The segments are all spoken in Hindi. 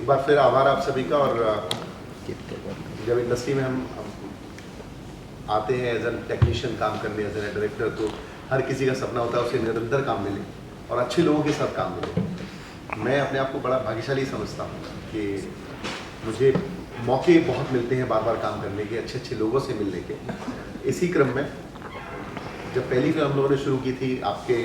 एक बार फिर आभार आप सभी का। और जब इंडस्ट्री में हम आते हैं एज एन टेक्नीशियन काम करने, एज एन डायरेक्टर, तो हर किसी का सपना होता है उसे निरंतर काम मिले और अच्छे लोगों के साथ काम मिले। मैं अपने आप को बड़ा भाग्यशाली समझता हूँ कि मुझे मौके बहुत मिलते हैं बार बार काम करने के, अच्छे अच्छे लोगों से मिलने के। इसी क्रम में जब पहली फिल्म हम लोगों ने शुरू की थी, आपके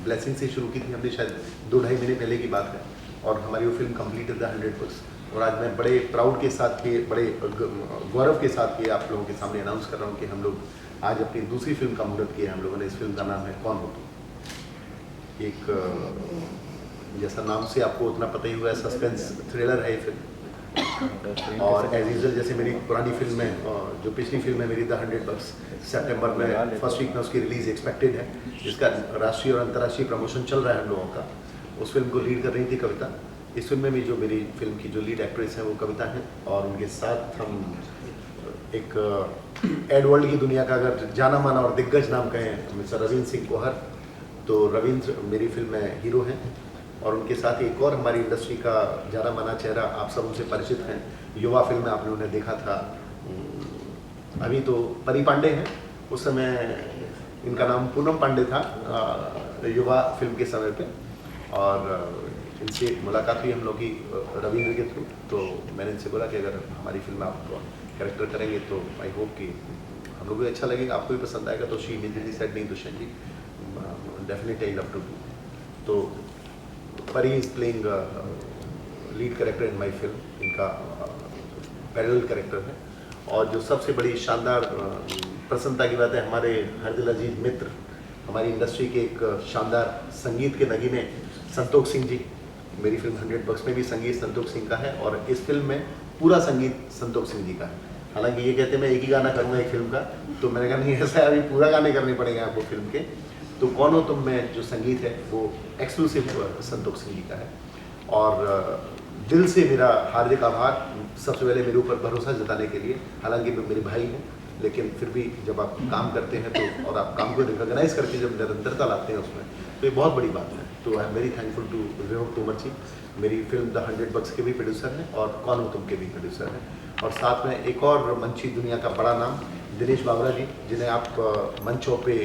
ब्लेसिंग से शुरू की थी हमने, शायद 2-2.5 महीने पहले की बात है, और हमारी वो फिल्म कंप्लीटेड द 100%। और आज मैं बड़े प्राउड के साथ ये, बड़े गौरव के साथ ये आप लोगों के सामने अनाउंस कर रहा हूँ कि हम लोग आज अपनी दूसरी फिल्म का मुहूर्त किया हम लोगों ने। इस फिल्म का नाम है कौन हो तुम। एक जैसा नाम से आपको उतना पता ही हुआ है, सस्पेंस थ्रिलर है ये फिल्म। और एज यूजुअल जैसे मेरी पुरानी फिल्म है, जो पिछली फिल्म है मेरी द 100%, सितंबर में फर्स्ट वीक में उसकी रिलीज एक्सपेक्टेड है, जिसका राष्ट्रीय और अंतर्राष्ट्रीय प्रमोशन चल रहा है हम लोगों का। उस फिल्म को लीड कर रही थी कविता। इस फिल्म में भी जो मेरी फिल्म की जो लीड एक्ट्रेस है वो कविता है, और उनके साथ हम एक एड वर्ल्ड की दुनिया का अगर जाना माना और दिग्गज नाम कहें मिस्टर रविंद्र सिंह कोहर, तो रविंद्र मेरी फिल्म में हीरो हैं। और उनके साथ एक और हमारी इंडस्ट्री का जाना माना चेहरा, आप सब उनसे परिचित हैं, युवा फिल्म में आपने उन्हें देखा था, अभी तो परी पांडे हैं, उस समय इनका नाम पूनम पांडे था युवा फिल्म के समय पे। और इनसे मुलाकात हुई हम लोग की रविंद्र के थ्रू। तो मैंने इनसे बोला कि अगर हमारी फिल्म में आप कैरेक्टर करेंगे तो आई होप कि हम लोग भी अच्छा लगेगा, आपको भी पसंद आएगा। तो शी इमीडिएटली सेड नहीं Dushyant ji, definitely I love to do. तो Pari is playing lead character in my film, इनका पैरेलल कैरेक्टर है। और जो सबसे बड़ी शानदार प्रसन्नता की बात है, हमारे हर दिल अजीज मित्र, हमारी इंडस्ट्री के एक शानदार संगीत के नगीने संतोष सिंह जी, मेरी फिल्म 100% में भी संगीत संतोष सिंह का है, और इस फिल्म में पूरा संगीत संतोष सिंह जी का है। हालांकि ये कहते हैं मैं एक ही गाना करूँगा एक फिल्म का, तो मैंने कहा नहीं, ऐसा है अभी पूरा गाने करने पड़ेंगे आपको फिल्म के। तो कौन हो तुम में जो संगीत है वो एक्सक्लूसिव संतोष सिंह जी का है। और दिल से मेरा हार्दिक आभार सबसे पहले मेरे ऊपर भरोसा जताने के लिए। हालांकि वे मेरे भाई हैं, लेकिन फिर भी जब आप काम करते हैं तो, और आप काम को रिकॉग्नाइज करके जब निरंतरता लाते हैं उसमें, तो ये बहुत बड़ी बात है। तो I am very thankful to Vinod Tomar ji, मेरी फिल्म द 100% के भी प्रोड्यूसर हैं और कौन हो तुम के भी प्रोड्यूसर हैं। और साथ में एक और मंची दुनिया का बड़ा नाम दिनेश बावरा जी, जिन्हें आप मंचों पे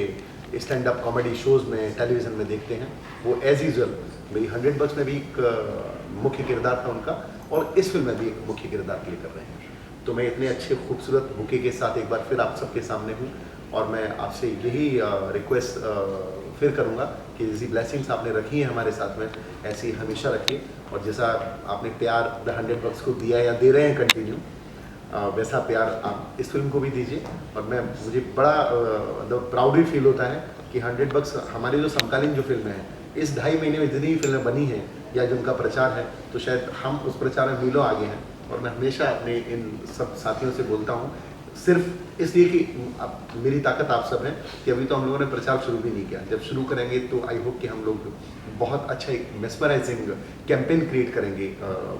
स्टैंड अप कॉमेडी शोज़ में, टेलीविज़न में देखते हैं। वो एज यूजुअल मेरी 100% में भी एक मुख्य किरदार था उनका, और इस फिल्म में भी एक मुख्य किरदार प्ले कर रहे हैं। तो मैं इतने अच्छे खूबसूरत बुके के साथ एक बार फिर आप सबके सामने हूँ, और मैं आपसे यही रिक्वेस्ट फिर करूँगा कि जैसी ब्लेसिंग्स आपने रखी हैं हमारे साथ में, ऐसी हमेशा रखिए। और जैसा आपने प्यार द 100% को दिया या दे रहे हैं कंटिन्यू, वैसा प्यार आप इस फिल्म को भी दीजिए। और मुझे बड़ा प्राउडली फील होता है कि 100% हमारी जो समकालीन जो फिल्में हैं, इस 2.5 महीने में जितनी फिल्में बनी हैं या जिनका प्रचार है, तो शायद हम उस प्रचार में मीलों आगे हैं। और मैं हमेशा अपने इन सब साथियों से बोलता हूँ, सिर्फ इसलिए कि मेरी ताकत आप सब हैं, कि अभी तो हम लोगों ने प्रचार शुरू भी नहीं किया। जब शुरू करेंगे तो आई होप कि हम लोग बहुत अच्छा एक मेस्मराइजिंग कैंपेन क्रिएट करेंगे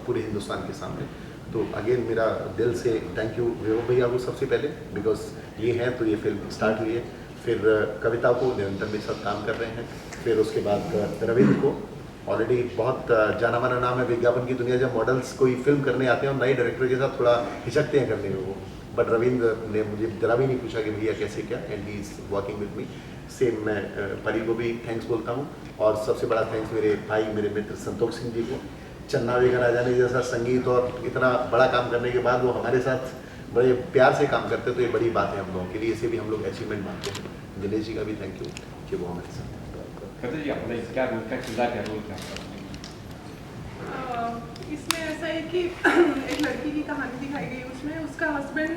पूरे हिंदुस्तान के सामने। तो अगेन मेरा दिल से थैंक यू विवेक भैया को सबसे पहले, बिकॉज ये हैं तो ये फिल्म स्टार्ट हुई है। फिर कविता को निरंतर मेरे साथ काम कर रहे हैं। फिर उसके बाद रविंद्र को, ऑलरेडी बहुत जाना माना नाम है विज्ञापन की दुनिया। जब मॉडल्स कोई फिल्म करने आते हैं और नए डायरेक्टर के साथ थोड़ा हिचकते हैं करने में वो, बट रविंद्र ने मुझे जरा भी नहीं पूछा कि भैया कैसे क्या, and he is working with me. Same मैं परी को भी थैंक्स बोलता हूँ, और सबसे बड़ा थैंक्स मेरे भाई, मेरे मित्र संतोष सिंह जी को। चन्ना वेगा राजानी जैसा संगीत और इतना बड़ा काम करने के बाद वो हमारे साथ बड़े प्यार से काम करते, तो ये बड़ी बात है हम लोगों के लिए, इसे भी हम लोग अचीवमेंट मानते हैं। दिनेश जी का भी थैंक यू कि वो हमारे साथ। इसमें ऐसा है कि एक लड़की की कहानी दिखाई गई, उसमें उसका हस्बैंड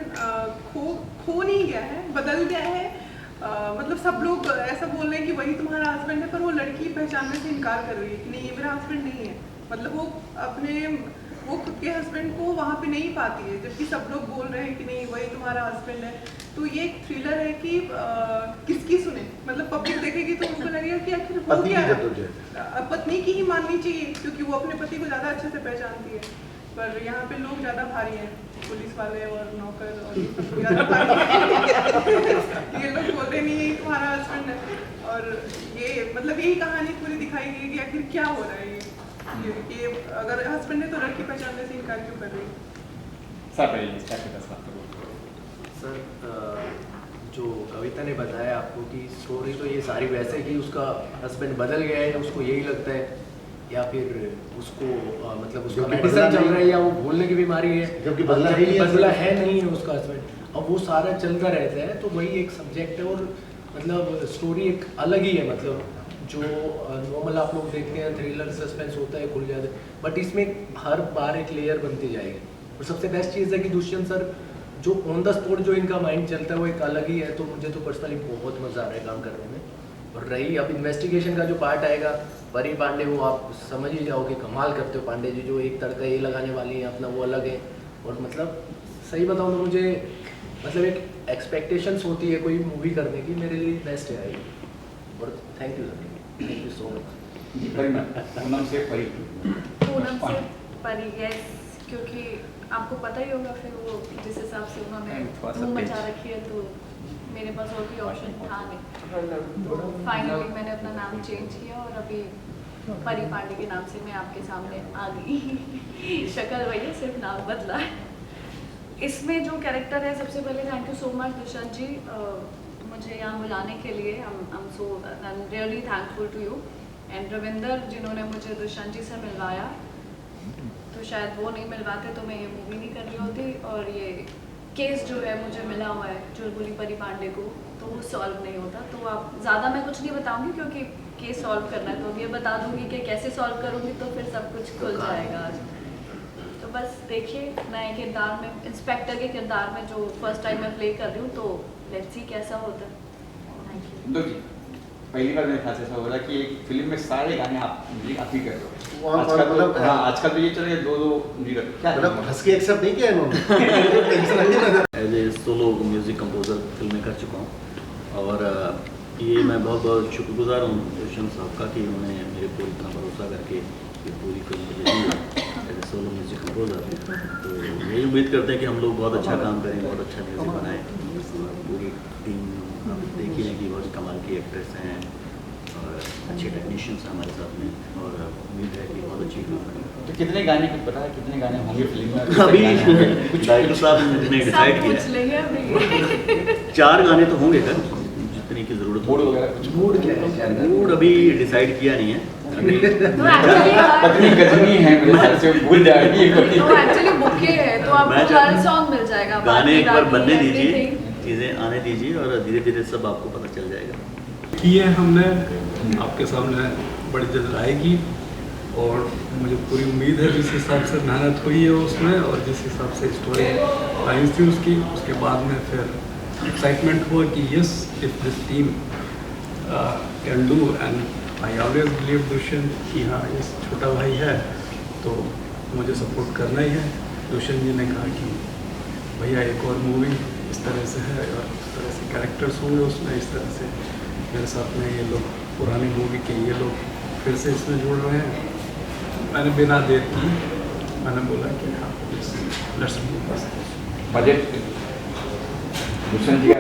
खो नहीं गया है, बदल गया है। मतलब सब लोग ऐसा बोल रहे हैं कि वही तुम्हारा हस्बैंड है, पर वो लड़की पहचानने से इनकार कर रही है कि नहीं, ये मेरा हस्बैंड नहीं है। मतलब वो खुद के हस्बैंड को वहाँ पे नहीं पाती है, जबकि सब लोग बोल रहे हैं कि नहीं वही तुम्हारा हस्बैंड है। तो ये एक थ्रिलर है कि किसकी सुने, मतलब पब्लिक देखेगी तो उनको लगेगा कि आखिर वो क्या है, पत्नी की ही माननी चाहिए, क्योंकि वो अपने पति को ज़्यादा अच्छे से पहचानती है। पर यहाँ पे लोग ज़्यादा भारी हैं, पुलिस वाले और नौकर और ज़्यादा भारी हैं। ये लोग बोलते नहीं है तुम्हारा हस्बैंड है। और ये मतलब यही कहानी पूरी दिखाई गई कि आखिर क्या हो रहा है ये। कि अगर हस्बैंड है तो लड़की पहचानने से इनकार क्यों कर रही है? सर जो कविता ने बताया आपको कि स्टोरी तो ये सारी वैसे कि उसका हस्बैंड बदल गया है, उसको यही लगता है, या फिर उसको मतलब उसका मेडिसिन चल रहा है, या वो भूलने की बीमारी है, जबकि बदला है नहीं है उसका हस्बैंड। अब वो सारा चलता रहता है, तो वही एक सब्जेक्ट है। और मतलब स्टोरी एक अलग ही है, मतलब जो नॉर्मल आप लोग देखते हैं थ्रिलर सस्पेंस होता है, खुल जाता है, बट इसमें हर बार एक लेयर बनती जाएगी। और सबसे बेस्ट चीज़ है कि दुष्यंत सर जो ऑन द स्पॉट जो इनका माइंड चलता है वो एक अलग ही है। तो मुझे तो पर्सनली बहुत मज़ा आ रहा है काम करने में। और रही अब इन्वेस्टिगेशन का जो पार्ट आएगा, परी पांडे, वो आप समझ ही जाओगे, कमाल करते हो पांडे जी, जो एक तड़का ये लगाने वाली है अपना, वो अलग है। और मतलब सही बताऊँ तो मुझे मतलब एक एक्सपेक्टेशंस होती है कोई मूवी करने की, मेरे लिए बेस्ट है ये। और thank you sir, thank you so much. Poonam से परी, पूनम से परी, यस, क्योंकि आपको पता ही होगा फिर वो जिस हिसाब से उन्होंने धूम मचा रखी है, तो मेरे पास और कोई ऑप्शन था नहीं। तो फाइनली मैंने अपना नाम चेंज किया और अभी परी पांडे के नाम से मैं आपके सामने आ गई। शक्ल वही है, सिर्फ नाम बदला है। इसमें जो कैरेक्टर है, सबसे पहले thank you so much Dushyant ji मुझे यहाँ बुलाने के लिए। I am really thankful to you. And Ravinder जिन्होंने मुझे दुष्यंत जी से मिलवाया, तो शायद वो नहीं मिलवाते तो मैं ये मूवी नहीं कर रही होती। और ये केस जो है मुझे मिला हुआ है चुलबुली परी पांडे को, तो वो सॉल्व नहीं होता। तो आप ज़्यादा मैं कुछ नहीं बताऊंगी क्योंकि केस सॉल्व करना है, तो अब ये बता दूंगी कि कैसे सॉल्व करूंगी तो फिर सब कुछ खुल जाएगा। तो बस देखिए, नए किरदार में, इंस्पेक्टर के किरदार में जो फर्स्ट टाइम मैं प्ले कर रही हूँ, तो लेट्स सी कैसा होता है। Thank you. पहली बार मेरे ख्याल से ऐसा हो रहा है कि एक फिल्म में सारे गाने आप म्यूजिक आप ही कर रहे हो। मतलब हाँ, आजकल तो ये चल रहा है दो म्यूजिक, क्या मतलब हंस के एक्सेप्ट नहीं किया इन्होंने। As a solo music composer फिल्में कर चुका हूँ, और ये मैं बहुत बहुत शुक्रगुजार हूँ दुष्यंत साहब का कि उन्होंने मेरे को इतना भरोसा करके ये पूरी फिल्म मुझे दी as a solo music composer. तो यही उम्मीद करते हैं कि हम लोग बहुत अच्छा काम करें, बहुत अच्छा म्यूज़िक बनाएं। पूरी टीम आप देखिए कि बहुत कमाल की एक्ट्रेस हैं और अच्छे टेक्नीशियंस हैं हमारे साथ में, और उम्मीद है कि बहुत अच्छी फिल्म बनेगी। तो कितने गाने कुछ पता है, कितने गाने होंगे फिल्म में? अभी डायरेक्टर साहब ने डिसाइड पूछ लेंगे अभी। 4 गाने तो होंगे सर, जितने की ज़रूरत मूड हो। वगैरह कुछ? मूड क्या है? मूड अभी डिसाइड किया नहीं है अभी। तो एक्चुअली पत्नी गजनी है मेरे ख्याल से, भूल जाएगी ये पत्नी। तो एक्चुअली बुके है, तो आपको हर सॉन्ग मिल जाएगा। गाने एक बार बनने दीजिए, everything। चीज़ें आने दीजिए, और धीरे धीरे सब आपको पता चल जाएगा। ये हमने आपके सामने बड़ी जल्द आएगी, और मुझे पूरी उम्मीद है जिस हिसाब से मेहनत हुई है उसमें, और जिस हिसाब से स्टोरी लाइन्स थी उसकी, उसके बाद में फिर एक्साइटमेंट हुआ कि yes, if this team can do, and I always believe Dushyant कि हाँ ये छोटा भाई है तो मुझे सपोर्ट करना ही है। दुष्यंत जी ने कहा कि भैया एक और मूवी इस तरह से है, और इस तरह से कैरेक्टर्स होंगे उसमें, इस तरह से मेरे साथ में ये लोग पुरानी मूवी के ये लोग फिर से इसमें जुड़ रहे हैं। मैंने बिना देर की मैंने बोला कि हाँ let's do this. Budget Dushyant ji का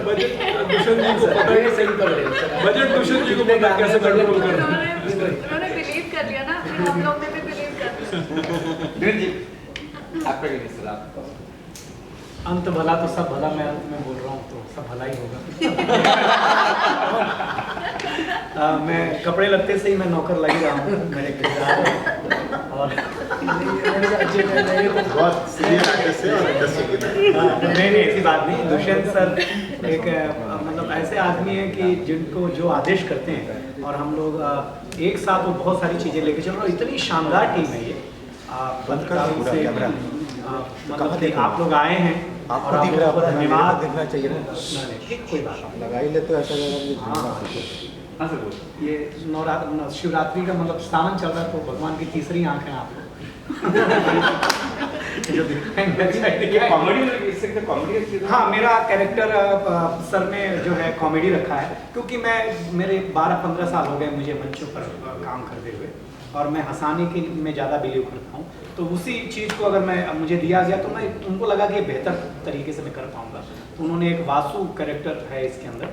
बजट दुष्यंत जी को पता ही सही कर रहे हैं। बजट दुष्यंत जी को पता कैसे कंट्रोल करना है। उन्होंने बिलीव कर लिया ना, फिर हम लोग ने भी बिलीव कर लिया। जी आपका क्या सर? आप अंत भला तो सब भला, मैं बोल रहा हूँ तो सब भला ही होगा। मैं कपड़े लगते से ही मैं नौकर लग रहा हूँ मेरे किरदार में, और बहुत सीनियर आर्टिस्ट है और इंडस्ट्री के नहीं ऐसी बात नहीं। दुष्यंत सर एक मतलब ऐसे आदमी हैं कि जिनको जो आदेश करते हैं, और हम लोग एक साथ वो बहुत सारी चीज़ें लेके चल रहे हैं। इतनी शानदार टीम है ये। पत्रकारों से मतलब कि आप लोग आए हैं, और आप लोगों को धन्यवाद देखना चाहिए ना। नहीं, ठीक, कोई बात नहीं। लगा ही ले तो ऐसा लगा। हाँ सर बोल। ये शिवरात्रि का मतलब सावन चल रहा है, तो भगवान की तीसरी आंख है आप लोग। जो कॉमेडी। हाँ, मेरा कैरेक्टर सर ने जो है कॉमेडी रखा है, क्योंकि मेरे 12-15 साल हो गए मुझे मंचों पर काम करते हुए, और मैं हंसाने के में ज़्यादा बिलीव करता हूँ। तो उसी चीज़ को अगर मुझे दिया गया तो मैं उनको लगा कि बेहतर तरीके से मैं कर पाऊँगा। तो उन्होंने एक वासु कैरेक्टर है इसके अंदर,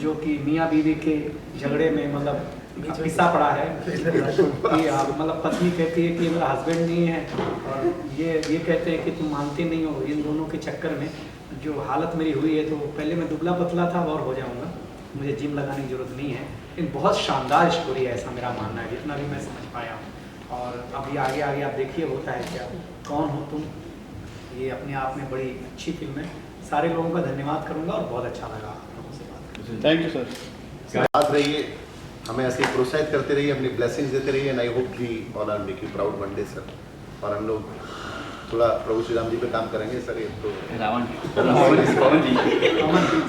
जो कि मियाँ बीवी के झगड़े में मतलब पिसा पड़ा है कि मतलब पत्नी कहती है कि मेरा हस्बैंड नहीं है, और ये कहते हैं कि तुम मानते नहीं हो। इन दोनों के चक्कर में जो हालत मेरी हुई है, तो पहले मैं दुबला पतला था और हो जाऊंगा, मुझे जिम लगाने की जरूरत नहीं है। लेकिन बहुत शानदार स्टोरी है, ऐसा मेरा मानना है, जितना भी मैं समझ पाया हूँ। और अभी आगे आगे आप देखिए होता है क्या, कौन हो तुम, ये अपने आप में बड़ी अच्छी फिल्म है। सारे लोगों का धन्यवाद करूँगा और बहुत अच्छा लगा आप लोगों से बात करके। Thank you sir. याद रहिए, हमें ऐसे ही प्रोत्साहित करते रहिए, अपनी ब्लेसिंग्स देते रहिए, and I hope we all are make you proud one day sir. और हम लोग थोड़ा प्रभु श्री राम जी पे काम करेंगे सर, ये तो रावण जी